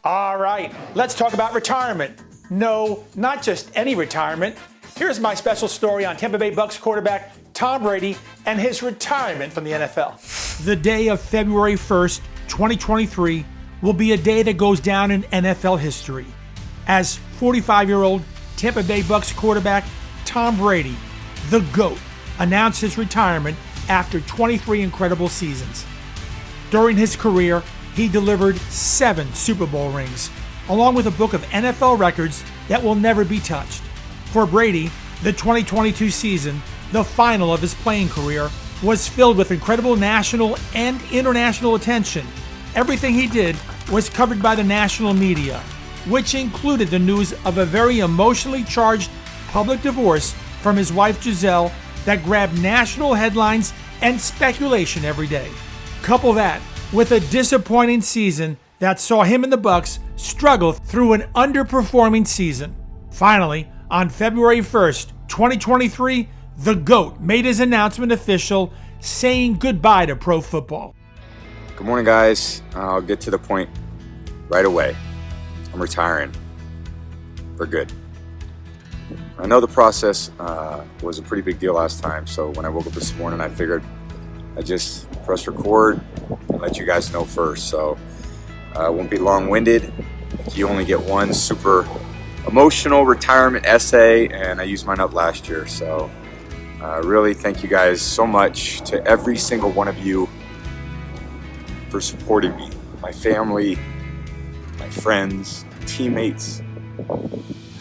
All right, let's talk about retirement. No, not just any retirement. Here's my special story on Tampa Bay Bucs quarterback Tom Brady and his retirement from the NFL. The day of February 1st, 2023 will be a day that goes down in NFL history as 45-year-old Tampa Bay Bucs quarterback Tom Brady, the GOAT, announced his retirement after 23 incredible seasons. During his career, he delivered 7 Super Bowl rings, along with a book of NFL records that will never be touched. For Brady, the 2022 season, the final of his playing career, was filled with incredible national and international attention. Everything he did was covered by the national media, which included the news of a very emotionally charged public divorce from his wife Giselle that grabbed national headlines and speculation every day. Couple that with a disappointing season that saw him and the Bucs struggle through an underperforming season. Finally, on February 1st, 2023, the GOAT made his announcement official, saying goodbye to pro football. Good morning, guys. I'll get to the point right away. I'm retiring for good. I know the process was a pretty big deal last time, so when I woke up this morning, I figured I'd just press record and let you guys know first. So I won't be long-winded. You only get one super emotional retirement essay, and I used mine up last year. So really thank you guys so much, to every single one of you, for supporting me, my family, my friends, teammates,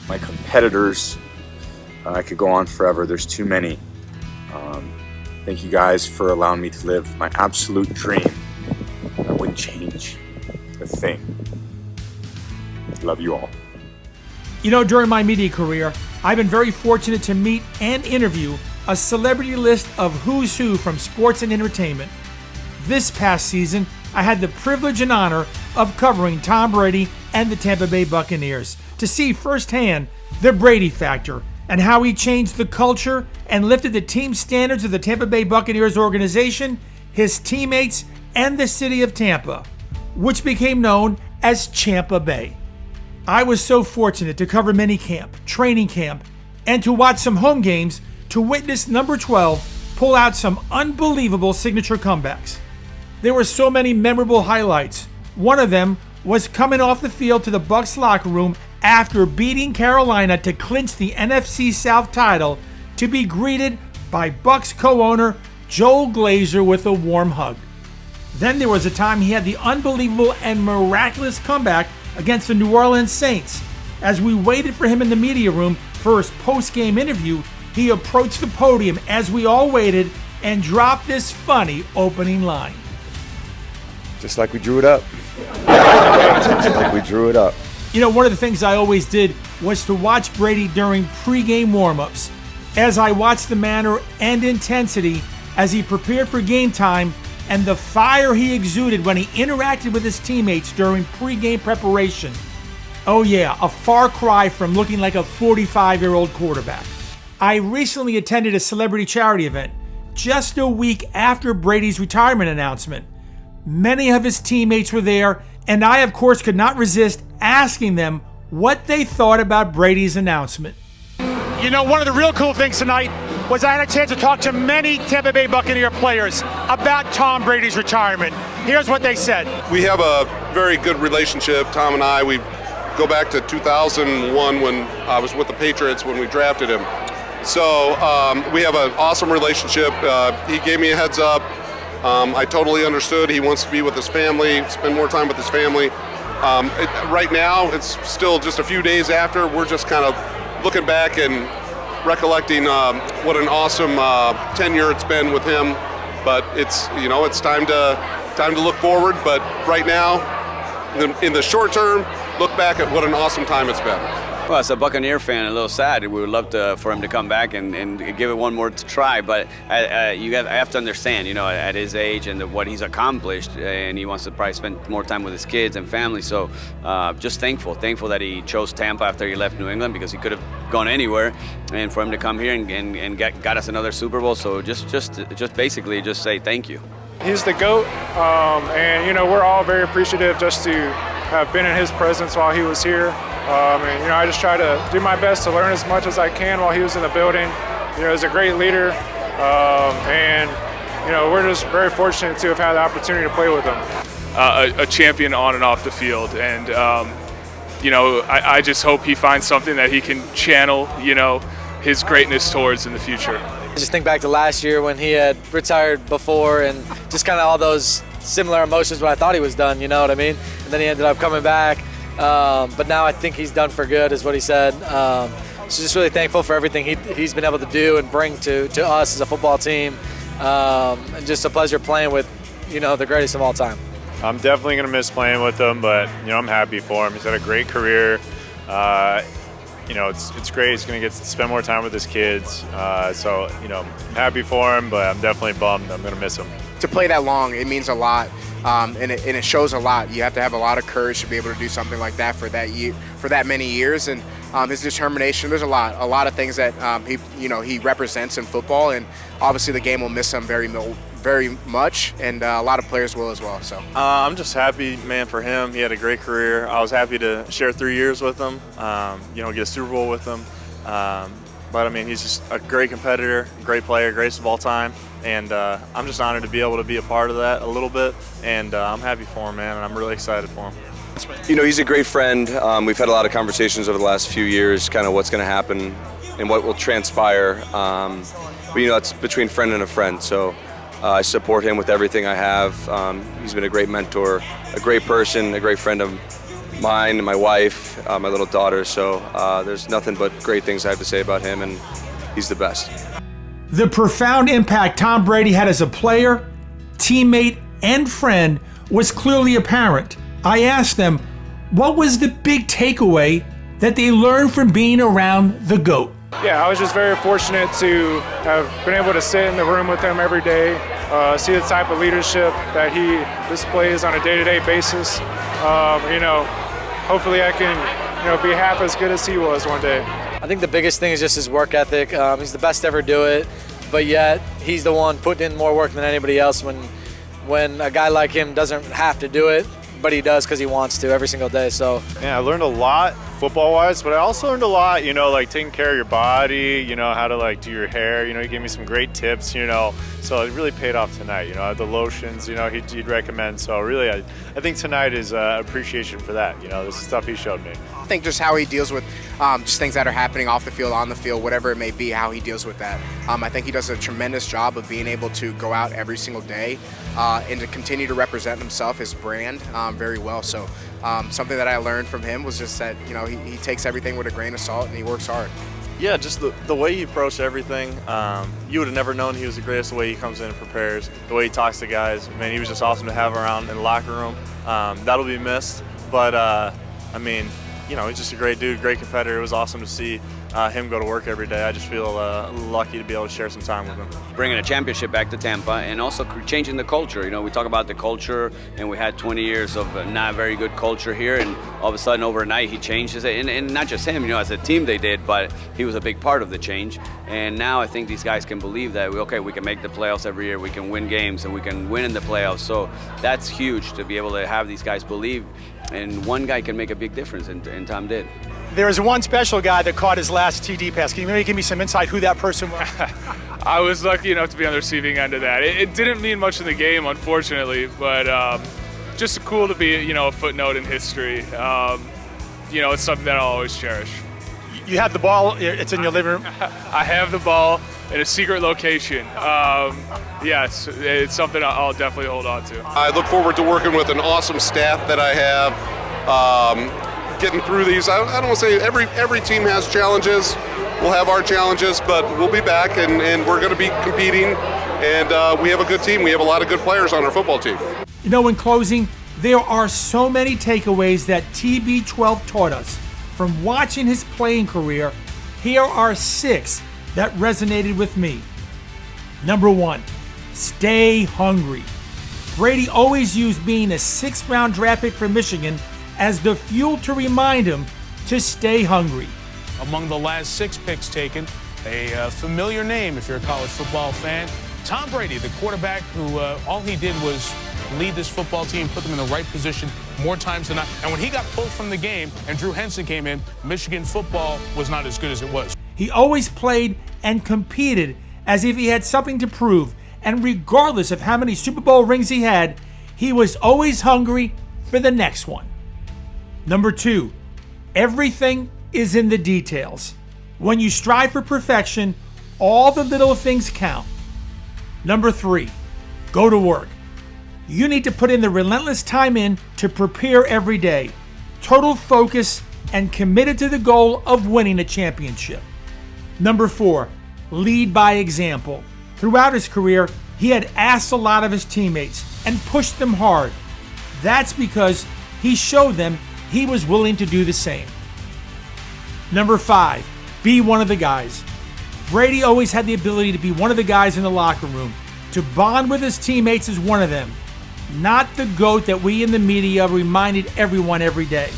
my competitors. I could go on forever. There's too many. Thank you guys for allowing me to live my absolute dream. I wouldn't change a thing. Love you all. You know, during my media career, I've been very fortunate to meet and interview a celebrity list of who's who from sports and entertainment. This past season, I had the privilege and honor of covering Tom Brady and the Tampa Bay Buccaneers to see firsthand the Brady factor and how he changed the culture and lifted the team standards of the Tampa Bay Buccaneers organization, his teammates, and the city of Tampa, which became known as Champa Bay. I was so fortunate to cover minicamp, training camp, and to watch some home games to witness number 12 pull out some unbelievable signature comebacks. There were so many memorable highlights. One of them was coming off the field to the Bucs locker room after beating Carolina to clinch the NFC South title, to be greeted by Bucs co-owner Joel Glazer with a warm hug. Then there was a time he had the unbelievable and miraculous comeback against the New Orleans Saints. As we waited for him in the media room for his post-game interview, he approached the podium as we all waited and dropped this funny opening line. Just like we drew it up. Just like we drew it up. You know, one of the things I always did was to watch Brady during pregame warmups. As I watched the manner and intensity as he prepared for game time and the fire he exuded when he interacted with his teammates during pregame preparation. Oh yeah, a far cry from looking like a 45-year-old quarterback. I recently attended a celebrity charity event just a week after Brady's retirement announcement. Many of his teammates were there, and I, of course, could not resist asking them what they thought about Brady's announcement. You know, one of the real cool things tonight was I had a chance to talk to many Tampa Bay Buccaneer players about Tom Brady's retirement. Here's what they said. We have a very good relationship, Tom and I. We go back to 2001 when I was with the Patriots when we drafted him. So we have an awesome relationship. He gave me a heads up. I totally understood. He wants to be with his family, spend more time with his family. Right now, it's still just a few days after. We're just kind of looking back and recollecting what an awesome tenure it's been with him. But it's time to look forward. But right now, in the short term, look back at what an awesome time it's been. Well, as a Buccaneer fan, a little sad. We would love for him to come back and give it one more try. But I have to understand, at his age and what he's accomplished, and he wants to probably spend more time with his kids and family. So just thankful that he chose Tampa after he left New England, because he could have gone anywhere. And for him to come here and got us another Super Bowl. So just basically say thank you. He's the GOAT, and we're all very appreciative just to have been in his presence while he was here. And, you know, I just try to do my best to learn as much as I can while he was in the building. You know, he's a great leader, and, you know, we're just very fortunate to have had the opportunity to play with him. A champion on and off the field, and you know, I just hope he finds something that he can channel, you know, his greatness towards in the future. I just think back to last year when he had retired before, and just kind of all those similar emotions when I thought he was done, you know what I mean? And then he ended up coming back, but now I think he's done for good, is what he said. So just really thankful for everything he's been able to do and bring to us as a football team, and just a pleasure playing with, you know, the greatest of all time. I'm definitely going to miss playing with him, but, you know, I'm happy for him. He's had a great career. You know, it's great. He's going to get to spend more time with his kids. So, you know, I'm happy for him, but I'm definitely bummed. I'm going to miss him. To play that long, it means a lot, and it shows a lot. You have to have a lot of courage to be able to do something like that for that many years. And his determination, there's a lot of things that he represents in football, and obviously the game will miss him very much, and a lot of players will as well. So I'm just happy, man, for him. He had a great career. I was happy to share 3 years with him, you know, get a Super Bowl with him. But I mean, he's just a great competitor, great player, greatest of all time, and I'm just honored to be able to be a part of that a little bit, and I'm happy for him, man, and I'm really excited for him. You know, he's a great friend. We've had a lot of conversations over the last few years, kind of what's going to happen and what will transpire. But, you know, it's between friend and a friend, so I support him with everything I have. He's been a great mentor, a great person, a great friend of mine, my wife, my little daughter. So there's nothing but great things I have to say about him, and he's the best. The profound impact Tom Brady had as a player, teammate, and friend was clearly apparent. I asked them, what was the big takeaway that they learned from being around the GOAT? Yeah, I was just very fortunate to have been able to sit in the room with him every day, see the type of leadership that he displays on a day-to-day basis. You know, hopefully I can, you know, be half as good as he was one day. I think the biggest thing is just his work ethic. He's the best to ever do it, but yet he's the one putting in more work than anybody else when a guy like him doesn't have to do it, but he does because he wants to every single day. So yeah, I learned a lot football-wise, but I also learned a lot, you know, like taking care of your body, you know, how to like do your hair. You know, he gave me some great tips, you know, so it really paid off tonight. You know, the lotions, you know, he'd recommend. So really, I think tonight is appreciation for that. You know, this stuff he showed me. I think just how he deals with just things that are happening off the field, on the field, whatever it may be, how he deals with that. I think he does a tremendous job of being able to go out every single day and to continue to represent himself, his brand, very well. So something that I learned from him was just that, you know, he takes everything with a grain of salt and he works hard. Yeah, just the way he approached everything. You would have never known he was the greatest. The way he comes in and prepares, the way he talks to guys. Man, he was just awesome to have around in the locker room. That'll be missed, but I mean, you know, he's just a great dude, great competitor. It was awesome to see him go to work every day. I just feel lucky to be able to share some time with him. Bringing a championship back to Tampa and also changing the culture. You know, we talk about the culture, and we had 20 years of not very good culture here, and all of a sudden overnight he changes it. And not just him, you know, as a team they did, but he was a big part of the change. And now I think these guys can believe that, okay, we can make the playoffs every year, we can win games, and we can win in the playoffs. So that's huge to be able to have these guys believe, and one guy can make a big difference, and Tom did. There was one special guy that caught his last TD pass. Can you maybe give me some insight who that person was? I was lucky enough to be on the receiving end of that. It didn't mean much in the game, unfortunately, but just cool to be, you know, a footnote in history. You know, it's something that I'll always cherish. You have the ball. It's in your living room. I have the ball in a secret location. Yes, it's something I'll definitely hold on to. I look forward to working with an awesome staff that I have. Getting through these, I don't want to say every team has challenges. We'll have our challenges, but we'll be back, and we're going to be competing, and we have a good team. We have a lot of good players on our football team. You know, in closing, there are so many takeaways that TB12 taught us from watching his playing career. Here are 6 that resonated with me. Number 1, stay hungry. Brady always used being a 6th-round draft pick for Michigan as the fuel to remind him to stay hungry. Among the last 6 picks taken, a familiar name if you're a college football fan, Tom Brady, the quarterback who all he did was lead this football team, put them in the right position more times than not. And when he got pulled from the game and Drew Henson came in, Michigan football was not as good as it was. He always played and competed as if he had something to prove, and regardless of how many Super Bowl rings he had, he was always hungry for the next one. Number 2, everything is in the details. When you strive for perfection, all the little things count. Number 3, go to work. You need to put in the relentless time in to prepare every day. Total focus and committed to the goal of winning a championship. Number 4, lead by example. Throughout his career, he had asked a lot of his teammates and pushed them hard. That's because he showed them he was willing to do the same. Number 5, be one of the guys. Brady always had the ability to be one of the guys in the locker room, to bond with his teammates as one of them, not the GOAT that we in the media reminded everyone every day.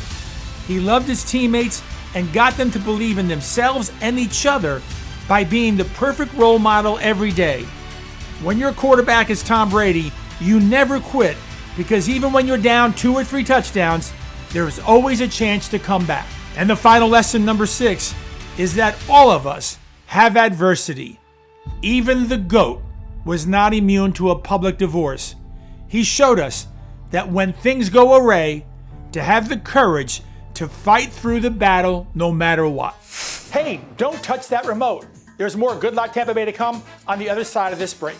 He loved his teammates and got them to believe in themselves and each other by being the perfect role model every day. When your quarterback is Tom Brady, you never quit, because even when you're down 2 or 3 touchdowns, there's always a chance to come back. And the final lesson, number 6, is that all of us have adversity. Even the GOAT was not immune to a public divorce. He showed us that when things go awry, to have the courage to fight through the battle no matter what. Hey, don't touch that remote. There's more Good Luck Tampa Bay to come on the other side of this break.